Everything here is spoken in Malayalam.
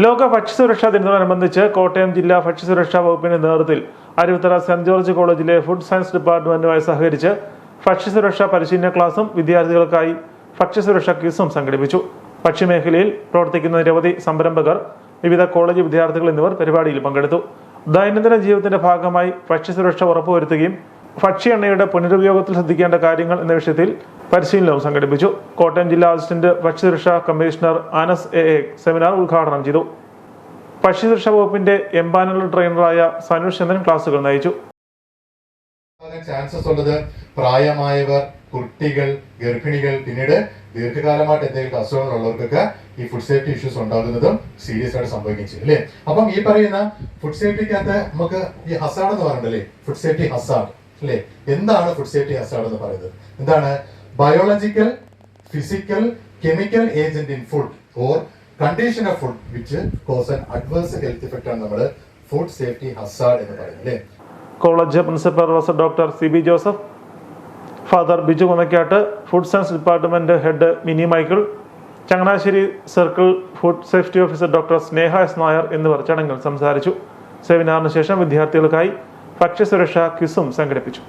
ലോക ഭക്ഷ്യസുരക്ഷാ ദിനത്തോടനുബന്ധിച്ച് കോട്ടയം ജില്ലാ ഭക്ഷ്യസുരക്ഷാ വകുപ്പിന്റെ നേതൃത്വത്തിൽ അരുവിത്തറ സെന്റ് ജോർജ് കോളേജിലെ ഫുഡ് സയൻസ് ഡിപ്പാർട്ട്മെന്റുമായി സഹകരിച്ച് ഭക്ഷ്യസുരക്ഷാ പരിശീലന ക്ലാസും വിദ്യാർത്ഥികൾക്കായി ഭക്ഷ്യസുരക്ഷാ ക്വിസും സംഘടിപ്പിച്ചു. ഭക്ഷ്യമേഖലയിൽ പ്രവർത്തിക്കുന്ന നിരവധി സംരംഭകർ, വിവിധ കോളേജ് വിദ്യാർത്ഥികൾ എന്നിവർ പരിപാടിയിൽ പങ്കെടുത്തു. ദൈനംദിന ജീവിതത്തിന്റെ ഭാഗമായി ഭക്ഷ്യസുരക്ഷ ഉറപ്പുവരുത്തുകയും ഭക്ഷ്യ എണ്ണയുടെ പുനരുപയോഗത്തിൽ ശ്രദ്ധിക്കേണ്ട കാര്യങ്ങൾ എന്ന വിഷയത്തിൽ പരിശീലനവും സംഘടിപ്പിച്ചു. കോട്ടയം ജില്ലാ അസിസ്റ്റന്റ് ഭക്ഷ്യസുരക്ഷാ കമ്മീഷണർ അനസ് എ സെമിനാർ ഉദ്ഘാടനം ചെയ്തു. ഭക്ഷ്യസുരക്ഷാ വകുപ്പിന്റെ എംപാനൽ ട്രെയിനറായ സനുഷ് ചന്ദ്രൻ ക്ലാസുകൾ നയിച്ചു. ചാൻസസ് ഉള്ളത് പ്രായമായവർ, കുട്ടികൾ, ഗർഭിണികൾ, പിന്നീട് ദീർഘകാലമായിട്ട് എന്തെങ്കിലും അസുഖങ്ങൾ ഉള്ളവർക്കൊക്കെ ഈ ഫുഡ് സേഫ്റ്റി ഇഷ്യൂസ് ഉണ്ടാകുന്നതും സീരിയസ് ആയിട്ട് സംഭവിക്കുകയും ചെയ്യും അല്ലേ. അപ്പം ഈ പറയുന്ന ഫുഡ് സേഫ്റ്റിക്കകത്ത് നമുക്ക് ഈ ഹസാർഡ് എന്ന് പറയുന്നുണ്ടല്ലേ, ഫുഡ് സേഫ്റ്റി ഹസാർഡ് അല്ലേ. എന്താണ് ഫുഡ് സേഫ്റ്റി ഹസാർഡ് എന്ന് പറയുന്നത്? എന്താണ്? Biological, physical, chemical agent in food or condition of food which cause an adverse health effect ആണ് നമ്മൾ ഫുഡ് സേഫ്റ്റി ഹസാർഡ് എന്ന് പറയുന്നത് അല്ലേ. College principal professor doctor CB Joseph, father Biju Kunnakkattu, food science department head Mini Michael, Changanassery circle food safety officer doctor Sneha S Nair എന്നിവർ ചടങ്ങിൽ സംസാരിച്ചു. സെമിനാറിന് ശേഷം വിദ്യാർത്ഥികൾക്കായി ഭക്ഷ്യസുരക്ഷാ ക്വിസും സംഘടിപ്പിച്ചു.